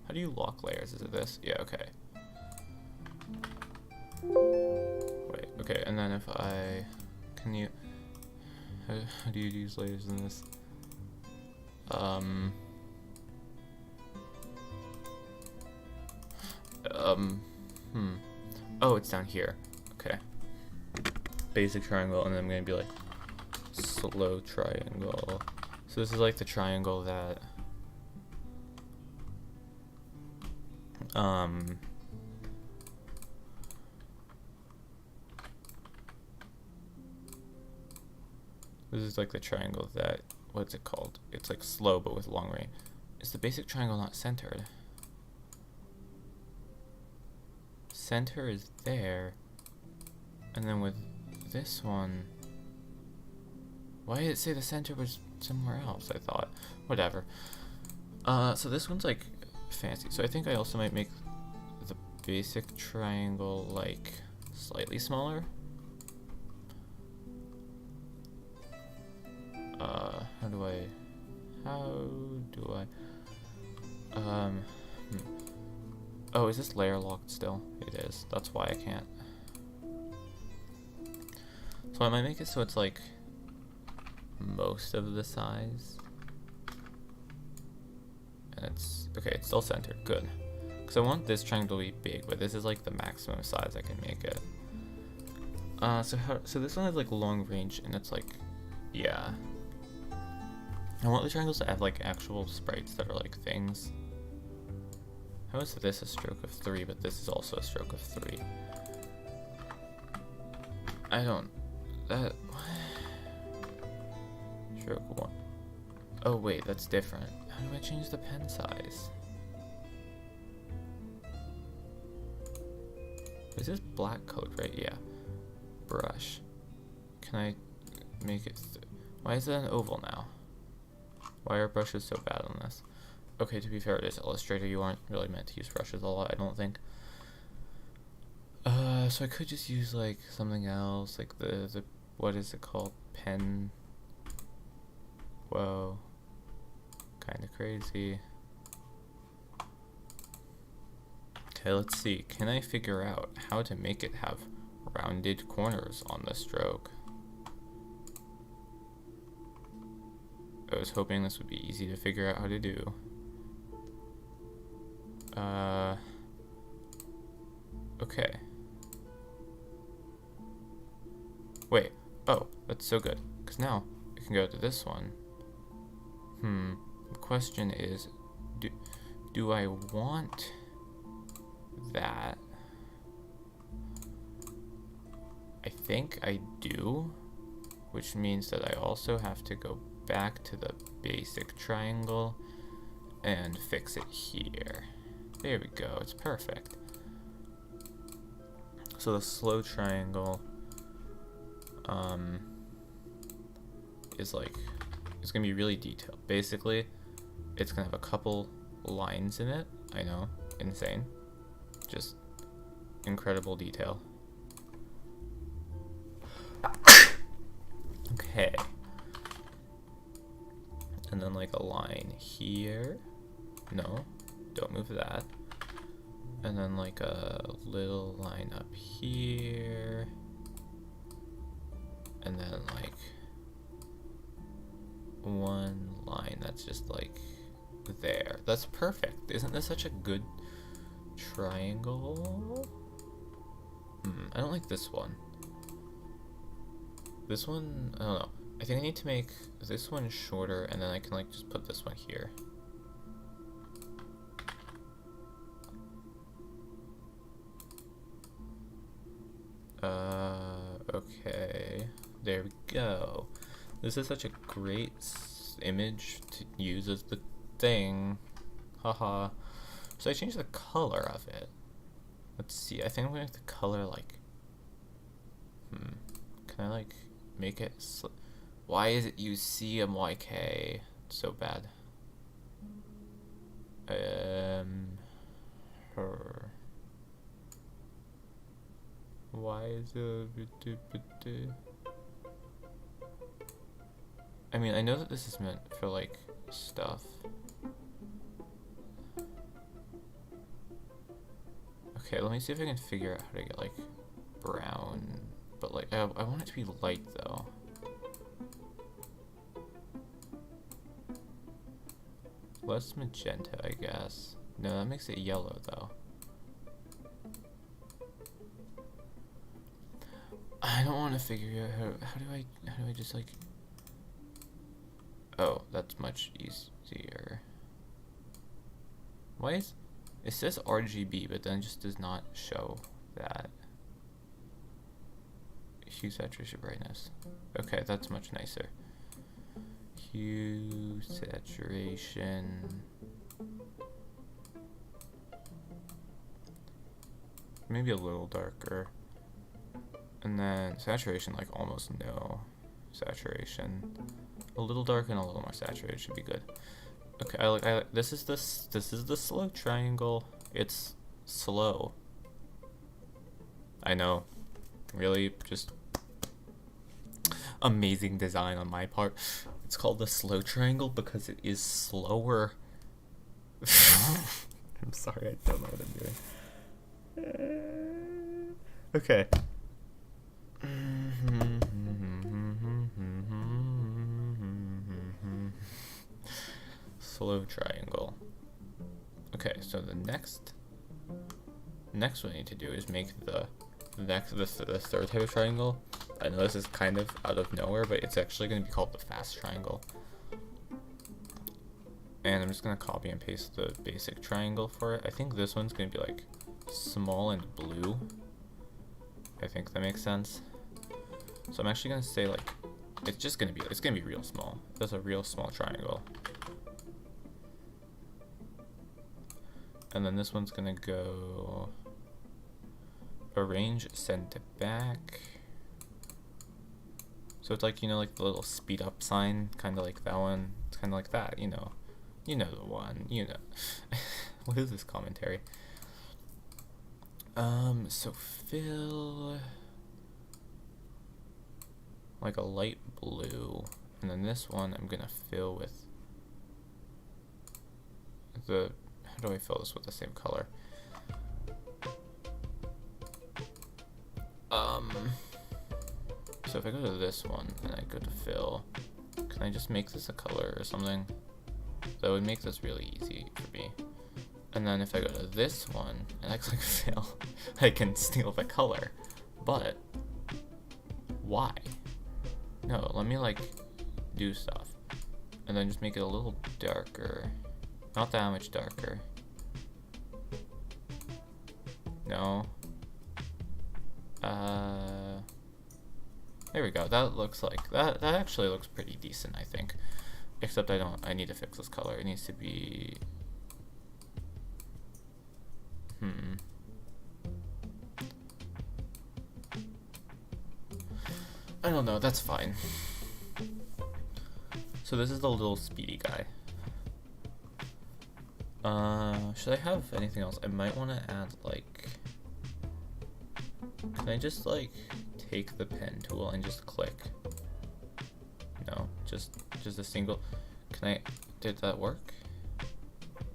How do you lock layers? Is it this? Yeah, okay. Wait, okay, and then if I... Can you... How do you use layers in this? Oh, it's down here. Okay. Basic triangle, and then I'm gonna be like slow triangle. So this is like the triangle that this is like the triangle that, what's it called? It's like slow but with long range. Is the basic triangle not centered? Center is there, and then with this one, why did it say the center was somewhere else? I thought, whatever. So this one's like fancy. So I think I also might make the basic triangle like slightly smaller. How do I, oh, is this layer locked still? It is. That's why I can't. So I might make it so it's like most of the size. And it's, okay, it's still centered. Good. Because I want this triangle to be big, but this is like the maximum size I can make it. So this one has like long range, and it's like, yeah. I want the triangles to have like actual sprites that are like things. How is this a stroke of 3, but this is also a stroke of 3? I don't... That... Stroke 1. Oh wait, that's different. How do I change the pen size? Is this black colored, right? Yeah. Brush. Can I make it... Why is it an oval now? Why are brushes so bad on this? Okay, to be fair, it is Illustrator. You aren't really meant to use brushes a lot, I don't think. So I could just use like something else, like the what is it called? Pen. Whoa. Kind of crazy. Okay, let's see. Can I figure out how to make it have rounded corners on the stroke? I was hoping this would be easy to figure out how to do. Okay. That's so good. Because now I can go to this one. The question is, do I want that? I think I do, which means that I also have to go back to the basic triangle and fix it here. There we go, it's perfect. So the slow triangle is like, it's gonna be really detailed. Basically, it's gonna have a couple lines in it. I know, insane. Just incredible detail. Okay. And then like a line here. No, don't move that. And then like a little line up here. And then like one line that's just like there. That's perfect. Isn't this such a good triangle? I don't like this one. This one, I don't know. I think I need to make this one shorter, and then I can like just put this one here. Okay. There we go. This is such a great image to use as the thing. Haha. So I changed the color of it. Let's see. I think I'm gonna make the color like. Can I like make it? Why is it UCMYK so bad? Her. Why is it? I mean, I know that this is meant for like stuff. Okay, let me see if I can figure out how to get like brown, but like I want it to be light though. Less magenta, I guess. No, that makes it yellow though. I don't want to figure out how do I just like. Oh, that's much easier. Why is it says RGB, but then it just does not show that. Hue, saturation, brightness. Okay, that's much nicer. Hue, saturation. Maybe a little darker. And then saturation, like almost no saturation. A little dark and a little more saturated should be good. Okay, I like this is the slow triangle. It's slow. I know. Really just amazing design on my part. It's called the slow triangle because it is slower. I'm sorry, I don't know what I'm doing. Okay. Slow triangle. Okay, so the next what I need to do is make the third type of triangle. I know this is kind of out of nowhere, but it's actually going to be called the fast triangle. And I'm just going to copy and paste the basic triangle for it. I think this one's going to be like small and blue. I think that makes sense. So I'm actually going to say like it's going to be real small. That's a real small triangle. And then this one's gonna go arrange, send to back. So it's like, you know, like the little speed up sign, kind of like that one. It's kind of like that, you know the one, you know. What is this commentary? So fill like a light blue, and then this one I'm gonna fill with the. How do I fill this with the same color? So if I go to this one and I go to fill, can I just make this a color or something? That would make this really easy for me. And then if I go to this one and I click fill, I can steal the color. But why? No, let me like do stuff. And then just make it a little darker. Not that much darker. No. There we go. That looks like that actually looks pretty decent, I think. Except I need to fix this color. It needs to be I don't know, that's fine. So this is the little speedy guy. Should I have anything else? I might want to add like, can I just like take the pen tool and just click? No, just a single. Did that work?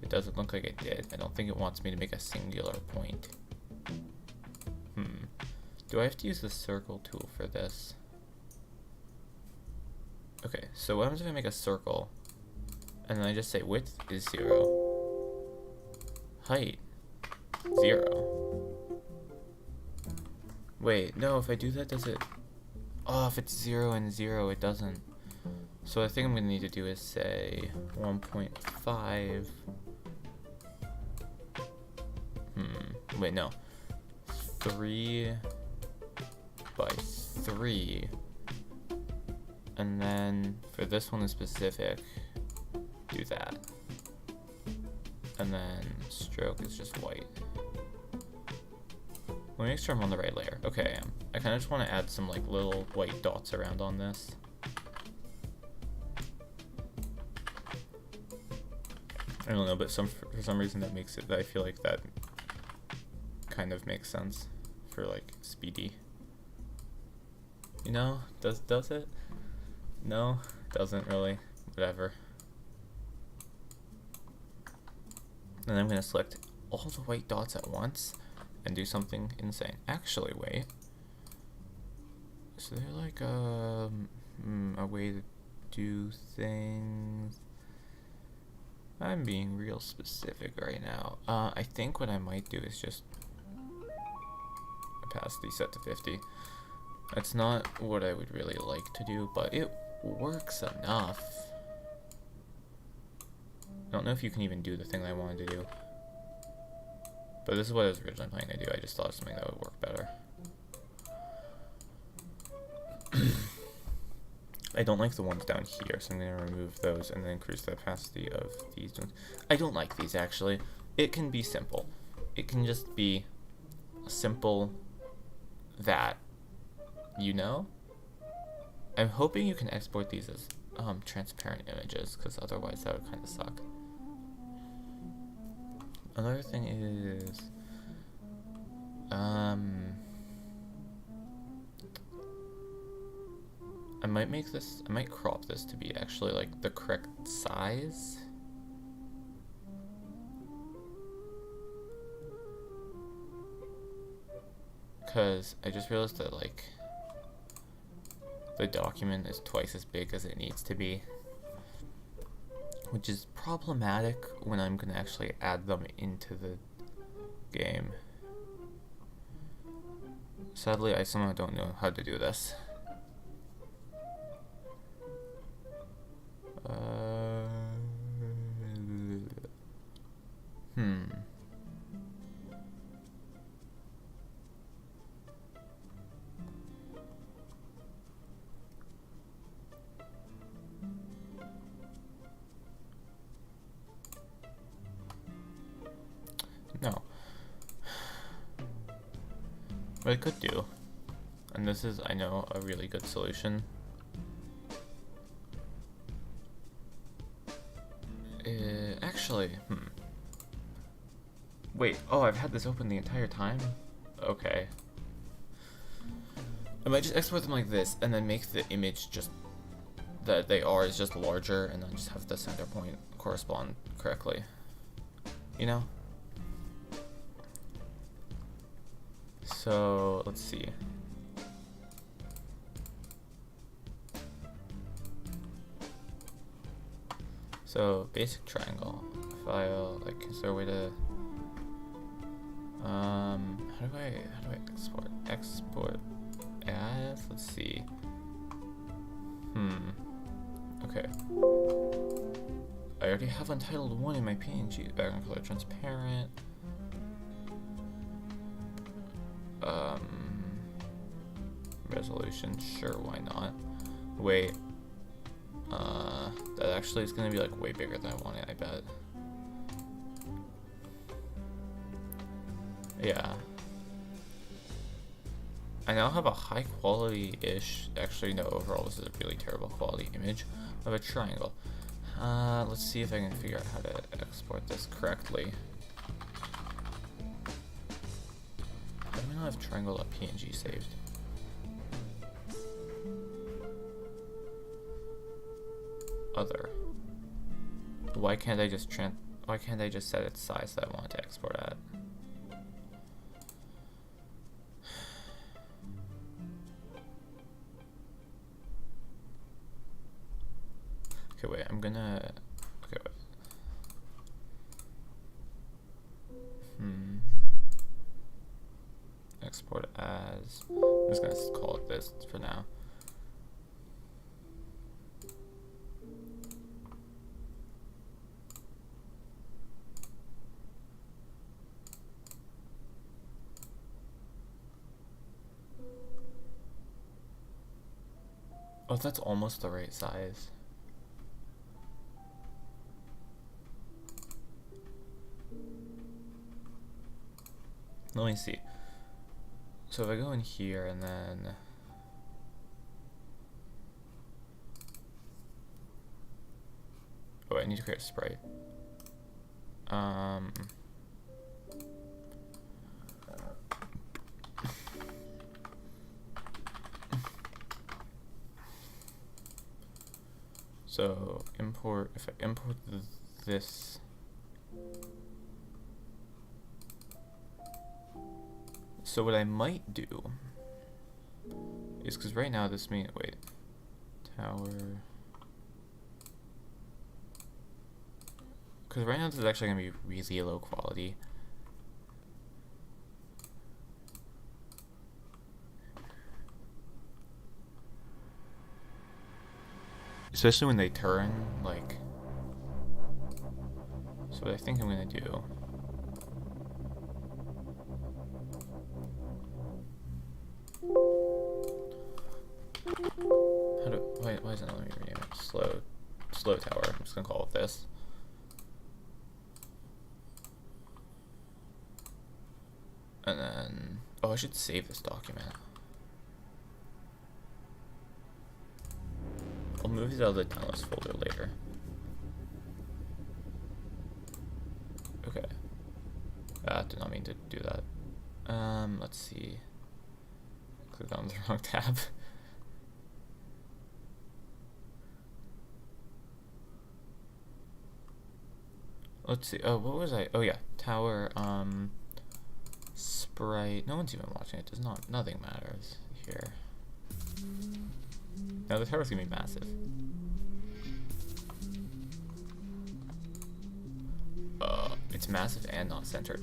It doesn't look like it did. I don't think it wants me to make a singular point. Do I have to use the circle tool for this? Okay, so what happens if I make a circle and then I just say width is 0, height 0. Wait, no, if I do that, does it? Oh, if it's 0 and 0, it doesn't. So I think I'm gonna need to do is say 1.5. Wait, no. 3 by 3. And then for this one in specific, do that. And then stroke is just white. Let me make sure I'm on the right layer. Okay, I am. I kind of just want to add some like little white dots around on this. I don't know, but for some reason that makes it, I feel like that kind of makes sense for like speedy. You know, does it? No, doesn't really. Whatever. And I'm gonna select all the white dots at once and do something insane. Actually, wait. Is there like a way to do things? I'm being real specific right now. I think what I might do is just opacity set to 50. That's not what I would really like to do, but it works enough. I don't know if you can even do the thing that I wanted to do. But this is what I was originally planning to do. I just thought of something that would work better. I don't like the ones down here, so I'm going to remove those and then increase the opacity of these ones. I don't like these, actually. It can be simple. It can just be simple that, you know? I'm hoping you can export these as transparent images, because otherwise that would kind of suck. Another thing is, I might crop this to be actually like the correct size. Because I just realized that like the document is twice as big as it needs to be, which is problematic when I'm gonna actually add them into the game. Sadly, I somehow don't know how to do this. No. What I could do, and this is, I know, a really good solution, actually, wait, oh, I've had this open the entire time? Okay. I might just export them like this, and then make the image just, that they are is just larger, and then just have the center point correspond correctly. You know? So, let's see. So, basic triangle, file, like, is there a way to, how do I export? Export as, let's see. Okay. I already have Untitled 1 in my PNG. Background color transparent. Resolution, sure, why not? Wait. That actually is gonna be like way bigger than I wanted, I bet. Yeah. I now have a high quality-ish, actually no, overall this is a really terrible quality image of a triangle. Let's see if I can figure out how to export this correctly. How do I not have triangle.png saved? Other. Why can't I just set its size that I want to export at? Okay, wait, I'm gonna... Okay, wait. Export as... I'm just gonna call it this for now. Oh, that's almost the right size. Let me see. So if I go in here and then... Oh, I need to create a sprite. So import, if I import this, so what I might do is, because right now this means, wait, tower, because right now this is actually going to be really low quality. Especially when they turn, like, so what I think I'm gonna do, why isn't it letting me rename it? Slow tower, I'm just gonna call it this. And then, oh, I should save this document. I'll move these out of the downloads folder later. Okay. I did not mean to do that. Let's see. Click on the wrong tab. Let's see. Oh, what was I? Oh yeah, tower. Sprite. No one's even watching it. Nothing matters here. Now the tower's gonna be massive. It's massive and not centered.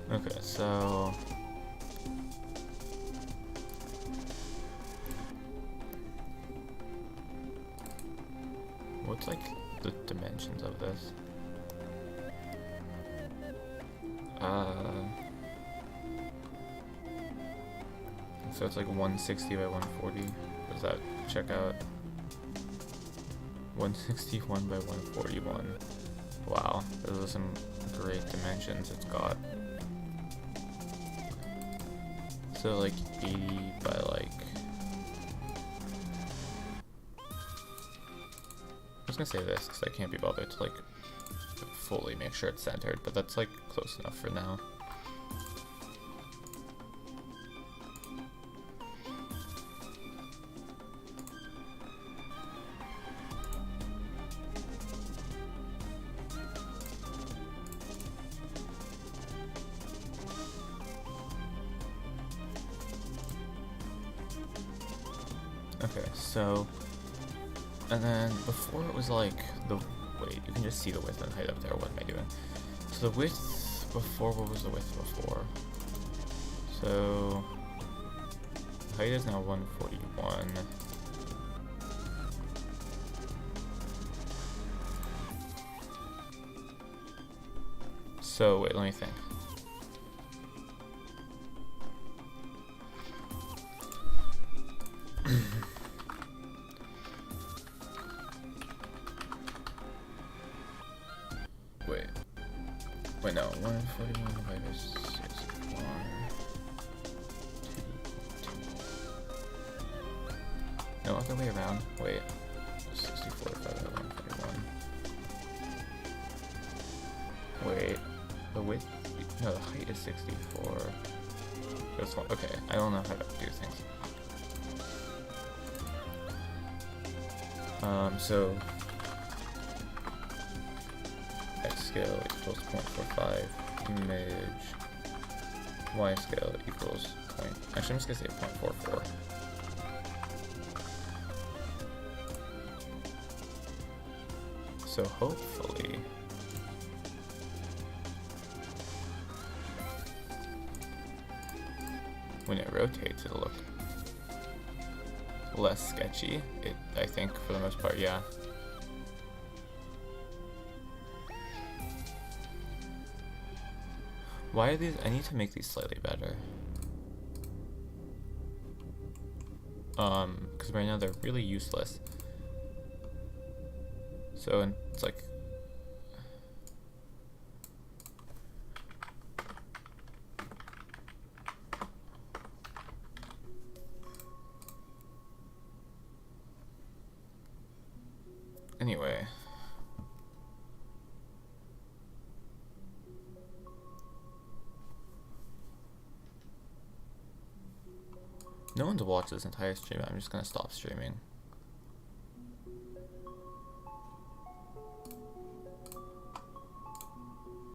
Okay, so what's like the dimensions of this? So it's like 160 by 140. Does that check out? 161 by 141. Wow, those are some great dimensions it's got. So like 80 by like, I was gonna say this because I can't be bothered to like fully make sure it's centered, but that's like close enough for now. Okay, so, and then before it was like the, wait, you can just see the width and height up there. What am I doing? So the width before, what was the width before? So, the height is now 141. So, wait, let me think. Wait, no, 141 divided by 6, 1, 2, 2. No, other way around. Wait, 64 divided by 141. Wait, the width, no, the height is 64. That's one, okay, I don't know how to do things. So X scale equals 0.45, image, Y scale equals point, actually I'm just gonna say 0.44. So hopefully, when it rotates it'll look less sketchy, I think, for the most part, yeah. Why are these? I need to make these slightly better. Because right now they're really useless. So it's like, anyway. No one's watched this entire stream. I'm just gonna stop streaming.